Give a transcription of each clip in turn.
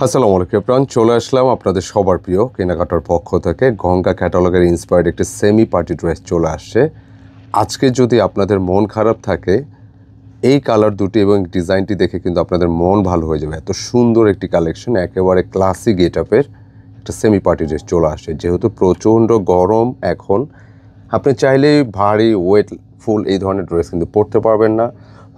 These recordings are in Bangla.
আসসালামু আলাইকুম প্রাণ, চলে আসলাম আপনাদের সবার প্রিয় কেনাকাটার পক্ষ থেকে। গঙ্গা ক্যাটালগের ইন্সপায়ার্ড একটি সেমি পার্টি ড্রেস চলে আসছে। আজকে যদি আপনাদের মন খারাপ থাকে, এই কালার দুটি এবং ডিজাইনটি দেখে কিন্তু আপনাদের মন ভালো হয়ে যাবে। এত সুন্দর একটি কালেকশন, একেবারে ক্লাসিক গেটআপের একটা সেমি পার্টি ড্রেস চলে আসছে। যেহেতু প্রচণ্ড গরম এখন, আপনি চাইলেই ভারী ওয়েটফুল এই ধরনের ড্রেস কিন্তু পরতে পারবেন না।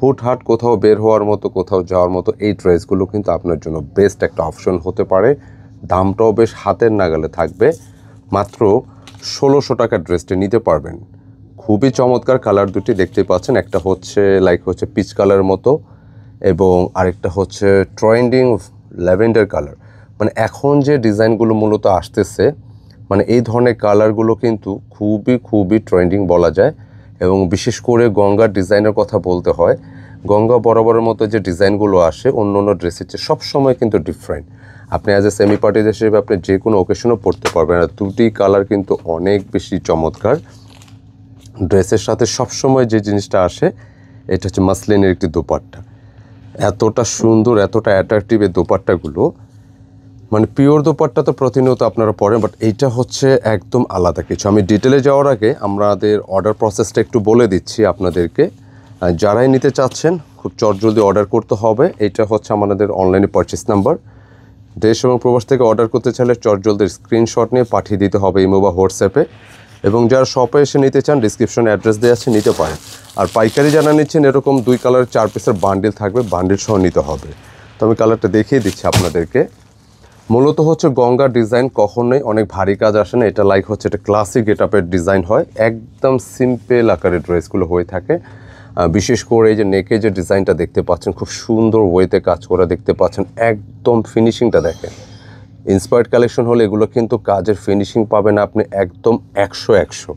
হুটহাট কোথাও বের হওয়ার মতো, কোথাও যাওয়ার মতো এই ড্রেসগুলো কিন্তু আপনার জন্য বেস্ট একটা অপশন হতে পারে। দামটাও বেশ হাতের নাগালে থাকবে। মাত্র ১৬০০ টাকার ড্রেসটি নিতে পারবেন। খুবই চমৎকার কালার দুটি দেখতে পাচ্ছেন। একটা হচ্ছে পিচ কালার মতো এবং আরেকটা হচ্ছে ট্রেন্ডিং ল্যাভেন্ডার কালার। মানে এখন যে ডিজাইনগুলো মূলত আসতেছে, মানে এই ধরনের কালারগুলো কিন্তু খুবই ট্রেন্ডিং বলা যায়। এবং বিশেষ করে গঙ্গার ডিজাইনের কথা বলতে হয়, গঙ্গা বরাবরের মতো যে ডিজাইনগুলো আসে অন্য অন্য ড্রেসের চেয়ে সবসময় কিন্তু ডিফারেন্ট। আপনি as a semi party dress হিসেবে আপনি যে কোনো ওকেশনও পরতে পারবেন। আর দুটি কালার কিন্তু অনেক বেশি চমৎকার। ড্রেসের সাথে সবসময় যে জিনিসটা আসে, এটা হচ্ছে মাসলিনের একটি দোপাট্টা। এতটা সুন্দর, এতটা অ্যাট্রাকটিভ এই দোপাট্টাগুলো। মানে পিওর দোপাট্টা তো প্রতিনিয়ত আপনারা পরেন, বাট এইটা হচ্ছে একদম আলাদা কিছু। আমি ডিটেলে যাওয়ার আগে আমাদের অর্ডার প্রসেসটা একটু বলে দিচ্ছি আপনাদেরকে। যারাই নিতে চাচ্ছেন খুব চটজলদি অর্ডার করতে হবে। এইটা হচ্ছে আমাদের অনলাইনে পারচেস নাম্বার। দেশ এবং প্রবাস থেকে অর্ডার করতে চাইলে চটজলদি স্ক্রিনশট নিয়ে পাঠিয়ে দিতে হবে ইমো বা হোয়াটসঅ্যাপে। এবং যারা শপে এসে নিতে চান, ডিসক্রিপশনে অ্যাড্রেস দেওয়া আছে, নিতে পারেন। আর পাইকারি যারা নিচ্ছেন, এরকম 2 কালারের 4 পিসের বান্ডিল থাকবে, বান্ডিল সহ নিতে হবে। তো আমি কালারটা দেখিয়ে দিচ্ছি আপনাদেরকে। মূলত হচ্ছে গঙ্গার ডিজাইন কখনোই অনেক ভারী কাজ আসে না। এটা হচ্ছে এটা ক্লাসিক গেটআপের ডিজাইন হয়। একদম সিম্পল আকারের ড্রেসগুলো হয়ে থাকে। বিশেষ করে এই যে নেকে যে ডিজাইনটা দেখতে পাচ্ছেন, খুব সুন্দর ওয়েতে কাজ করা দেখতে পাচ্ছেন। একদম ফিনিশিংটা দেখেন। ইন্সপায়ার্ড কালেকশন হলে এগুলো কিন্তু কাজের ফিনিশিং পাবেন আপনি একদম 100।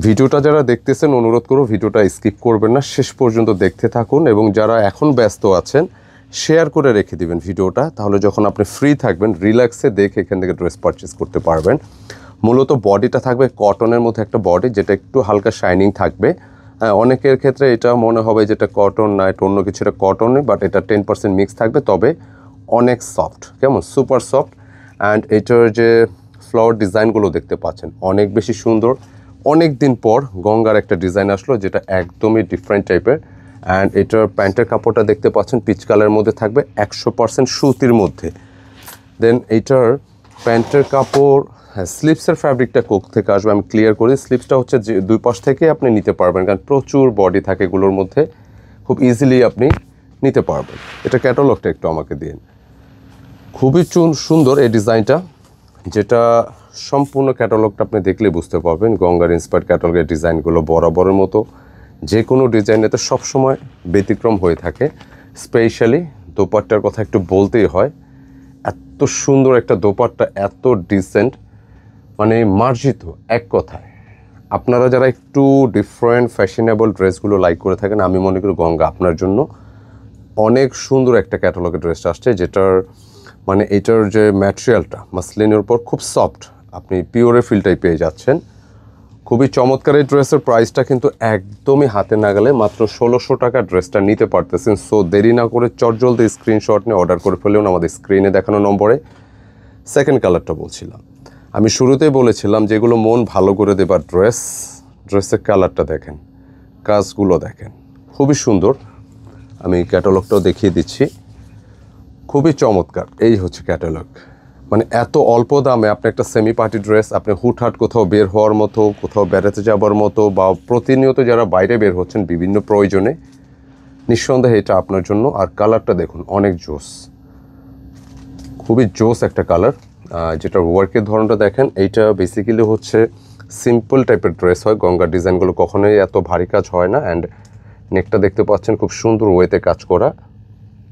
ভিডিওটা যারা দেখতেছেন, অনুরোধ করব ভিডিওটা স্কিপ করবেন না, শেষ পর্যন্ত দেখতে থাকুন। এবং যারা এখন ব্যস্ত আছেন, শেয়ার করে রেখে দিবেন ভিডিওটা, তাহলে যখন আপনি ফ্রি থাকবেন রিল্যাক্সে দেখে এখান থেকে ড্রেস পারচেস করতে পারবেন। মূলত বডিটা থাকবে কটনের মধ্যে একটা বডি, যেটা একটু হালকা শাইনিং থাকবে। অনেকের ক্ষেত্রে এটা মনে হবে যেটা কটন না, এটা অন্য কিছু, এটা কটনই, বাট এটা 10% মিক্স থাকবে। তবে অনেক সফট, কেমন সুপার সফট। অ্যান্ড এটার যে ফ্লাওয়ার ডিজাইনগুলো দেখতে পাচ্ছেন অনেক বেশি সুন্দর। অনেক দিন পর গঙ্গার একটা ডিজাইন আসলো যেটা একদমই ডিফারেন্ট টাইপের। অ্যান্ড এটার প্যান্টের কাপড়টা দেখতে পাচ্ছেন পিচ কালারের মধ্যে থাকবে, 100% সুতির মধ্যে। দেন এইটার প্যান্টের কাপড়, স্লিপসের ফ্যাব্রিকটা কোক থেকে আসবে, আমি ক্লিয়ার করি। স্লিপসটা হচ্ছে যে 2 পাশ থেকে আপনি নিতে পারবেন, কারণ প্রচুর বডি থাকে এগুলোর মধ্যে, খুব ইজিলি আপনি নিতে পারবেন। এটা ক্যাটালগটা একটু আমাকে দিন। খুবই সুন্দর এই ডিজাইনটা, যেটা সম্পূর্ণ ক্যাটালগটা আপনি দেখলে বুঝতে পারবেন। গঙ্গার ইন্সপায়ার্ড ক্যাটালগের ডিজাইনগুলো বরাবরের মতো যে কোনো ডিজাইনেতে সবসময় ব্যতিক্রম হয়ে থাকে। স্পেশালি দোপাট্টার কথা একটু বলতেই হয়। এত সুন্দর একটা দোপাট্টা, এত ডিসেন্ট, মানে মার্জিত এক কথায়। আপনারা যারা একটু ডিফারেন্ট ফ্যাশনেবল ড্রেসগুলো লাইক করে থাকেন, আমি মনে করি গঙ্গা আপনার জন্য অনেক সুন্দর একটা ক্যাটালগের ড্রেস আসছে, যেটার মানে এটার যে ম্যাটেরিয়ালটা মাসলিনের উপর খুব সফট, আপনি পিওরের ফিলটাই পেয়ে যাচ্ছেন। খুবই চমৎকার। এই ড্রেসের প্রাইসটা কিন্তু একদমই হাতে নাগালে, মাত্র ১৬০০ টাকা ড্রেসটা নিতে পারতেছেন। সো দেরি না করে চটজলদি স্ক্রিনশট নিয়ে অর্ডার করে ফেলুন আমাদের স্ক্রিনে দেখানো নম্বরে। সেকেন্ড কালারটা বলছিলাম, আমি শুরুতেই বলেছিলাম যেগুলো মন ভালো করে দেবার ড্রেসের কালারটা দেখেন, কাজগুলো দেখেন, খুবই সুন্দর। আমি ক্যাটালগটাও দেখিয়ে দিচ্ছি, খুবই চমৎকার। এই হচ্ছে ক্যাটালগ। মানে এত অল্প দামে আপনি একটা সেমি পার্টি ড্রেস, আপনি হুটহাট কোথাও বের হওয়ার মতো, কোথাও বেড়াতে যাবার মতো, বা প্রতিনিয়ত যারা বাইরে বের হচ্ছেন বিভিন্ন প্রয়োজনে, নিঃসন্দেহে এটা আপনার জন্য। আর কালারটা দেখুন, অনেক জোস, খুবই জোস একটা কালার। যেটা ওয়ার্কের ধরনটা দেখেন, এইটা বেসিক্যালি হচ্ছে সিম্পল টাইপের ড্রেস হয়। গঙ্গার ডিজাইনগুলো কখনোই এত ভারী কাজ হয় না। অ্যান্ড নেকটা দেখতে পাচ্ছেন খুব সুন্দর ওয়েতে কাজ করা,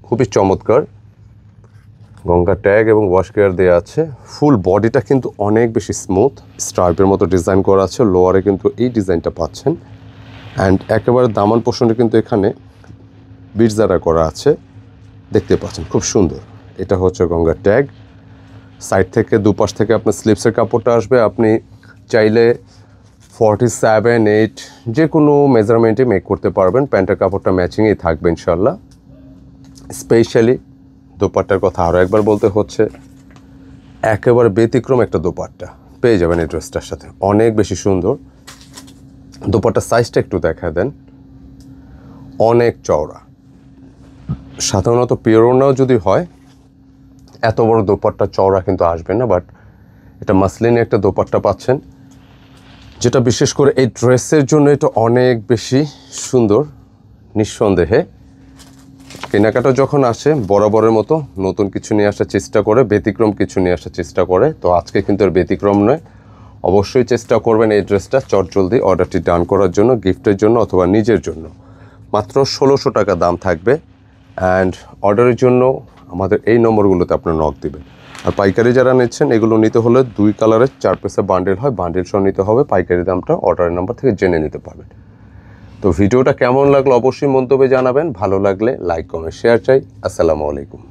খুবই চমৎকার। গঙ্গা ট্যাগ এবং ওয়াশ কেয়ার দেওয়া আছে। ফুল বডিটা কিন্তু অনেক বেশি স্মুথ, স্ট্রাইপের মতো ডিজাইন করা আছে। লোয়ারে কিন্তু এই ডিজাইনটা পাচ্ছেন। অ্যান্ড একেবারে দামান পোর্শনে কিন্তু এখানে বিটস দ্বারা করা আছে, দেখতে পাচ্ছেন খুব সুন্দর। এটা হচ্ছে গঙ্গা ট্যাগ। সাইড থেকে দুপাশ থেকে আপনার স্লিপসের কাপড়টা আসবে। আপনি চাইলে 47, 8 যে কোনো মেজারমেন্টে মেক করতে পারবেন। প্যান্টের কাপড়টা ম্যাচিংয়েই থাকবে ইনশাল্লাহ। স্পেশালি দোপাট্টার কথা আরও একবার বলতে হচ্ছে, একেবারে ব্যতিক্রম একটা দোপাট্টা পেয়ে যাবেন এই ড্রেসটার সাথে, অনেক বেশি সুন্দর। দোপাট্টার সাইজটা একটু দেখা দেন, অনেক চওড়া। সাধারণত পিওরনাও যদি হয় এত বড় দোপাট্টা চওড়া কিন্তু আসবে না, বাট এটা মাসলিনে একটা দোপাট্টা পাচ্ছেন, যেটা বিশেষ করে এই ড্রেসের জন্য এটা অনেক বেশি সুন্দর। নিঃসন্দেহে কেনাকাটা যখন আসে বরাবরের মতো নতুন কিছু নিয়ে আসার চেষ্টা করে, ব্যতিক্রম কিছু নিয়ে আসার চেষ্টা করে। তো আজকে কিন্তু এর ব্যতিক্রম নয়। অবশ্যই চেষ্টা করবেন এই ড্রেসটা চটজলদি অর্ডারটি ডান করার জন্য, গিফটের জন্য অথবা নিজের জন্য। মাত্র 1600 টাকা দাম থাকবে। অ্যান্ড অর্ডারের জন্য আমাদের এই নম্বরগুলোতে আপনার নক দিবেন। আর পাইকারি যারা নিচ্ছেন, এগুলো নিতে হলে 2 কালারের 4 পিসের বান্ডেল হয়, বান্ডেল সহ নিতে হবে। পাইকারি দামটা অর্ডারের নাম্বার থেকে জেনে নিতে পারবেন। তো ভিডিওটা কেমন লাগলো অবশ্যই মন্তব্যে জানাবেন। ভালো লাগলে লাইক কমেন্ট শেয়ার চাই। আসসালামু আলাইকুম।